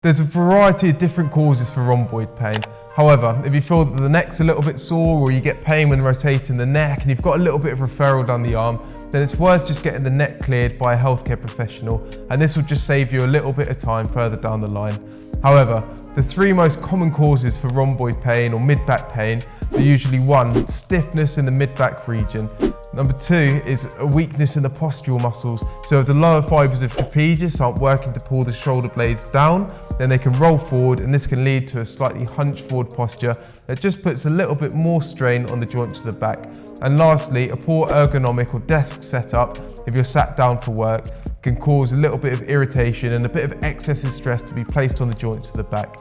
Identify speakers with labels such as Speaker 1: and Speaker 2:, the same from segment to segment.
Speaker 1: There's a variety of different causes for rhomboid pain. However, if you feel that the neck's a little bit sore or you get pain when rotating the neck and you've got a little bit of referral down the arm, then it's worth just getting the neck cleared by a healthcare professional, and this will just save you a little bit of time further down the line. However, the three most common causes for rhomboid pain or mid-back pain are usually 1, stiffness in the mid-back region. Number 2 is a weakness in the postural muscles. So if the lower fibers of trapezius aren't working to pull the shoulder blades down, then they can roll forward, and this can lead to a slightly hunched forward posture that just puts a little bit more strain on the joints of the back. And lastly, a poor ergonomic or desk setup, if you're sat down for work, can cause a little bit of irritation and a bit of excessive stress to be placed on the joints of the back.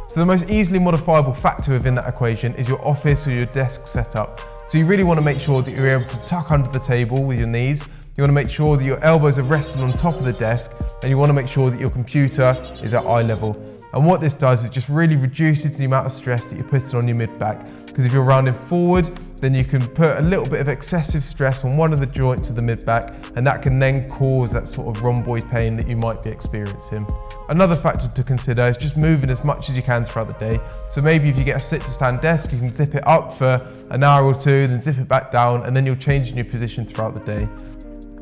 Speaker 1: So the most easily modifiable factor within that equation is your office or your desk setup. So you really want to make sure that you're able to tuck under the table with your knees. You want to make sure that your elbows are resting on top of the desk, and you want to make sure that your computer is at eye level. And what this does is just really reduces the amount of stress that you're putting on your mid-back. Because if you're rounding forward, then you can put a little bit of excessive stress on one of the joints of the mid-back, and that can then cause that sort of rhomboid pain that you might be experiencing. Another factor to consider is just moving as much as you can throughout the day. So maybe if you get a sit-to-stand desk, you can zip it up for an hour or two, then zip it back down, and then you'll change in your position throughout the day.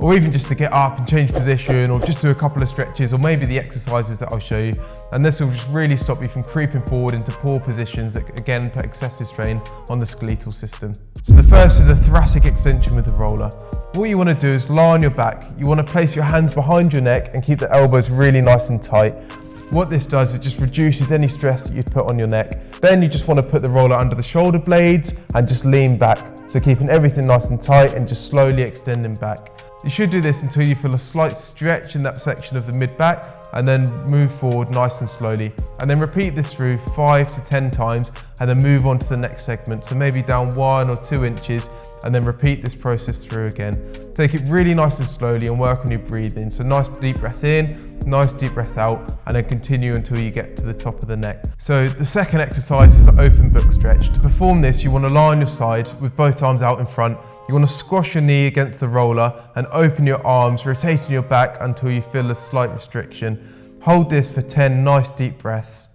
Speaker 1: Or even just to get up and change position, or just do a couple of stretches, or maybe the exercises that I'll show you. And this will just really stop you from creeping forward into poor positions that again put excessive strain on the skeletal system. So the first is the thoracic extension with the roller. What you want to do is lie on your back. You want to place your hands behind your neck and keep the elbows really nice and tight. What this does is just reduces any stress that you've put on your neck. Then you just want to put the roller under the shoulder blades and just lean back. So keeping everything nice and tight and just slowly extending back. You should do this until you feel a slight stretch in that section of the mid-back, and then move forward nice and slowly. And then repeat this through 5 to 10 times, and then move on to the next segment. So maybe down 1 or 2 inches, and then repeat this process through again. Take it really nice and slowly and work on your breathing. So nice deep breath in, nice deep breath out, and then continue until you get to the top of the neck. So the second exercise is an open book stretch. To perform this, you want to lie on your side with both arms out in front. You want to squash your knee against the roller and open your arms, rotating your back until you feel a slight restriction. Hold this for 10 nice deep breaths.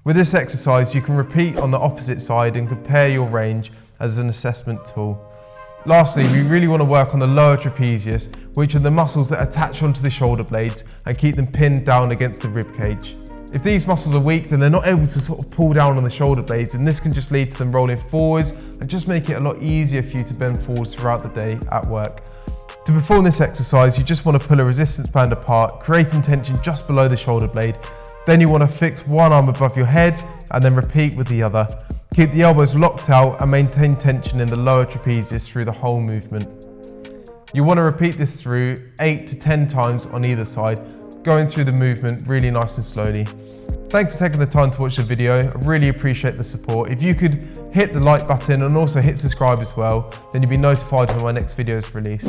Speaker 1: With this exercise, you can repeat on the opposite side and compare your range as an assessment tool. Lastly, we really want to work on the lower trapezius, which are the muscles that attach onto the shoulder blades and keep them pinned down against the rib cage. If these muscles are weak, then they're not able to sort of pull down on the shoulder blades, and this can just lead to them rolling forwards and just make it a lot easier for you to bend forwards throughout the day at work. To perform this exercise, you just want to pull a resistance band apart, creating tension just below the shoulder blade. Then you want to fix one arm above your head and then repeat with the other. Keep the elbows locked out and maintain tension in the lower trapezius through the whole movement. You want to repeat this through 8 to 10 times on either side, going through the movement really nice and slowly. Thanks for taking the time to watch the video. I really appreciate the support. If you could hit the like button and also hit subscribe as well, then you'll be notified when my next video is released.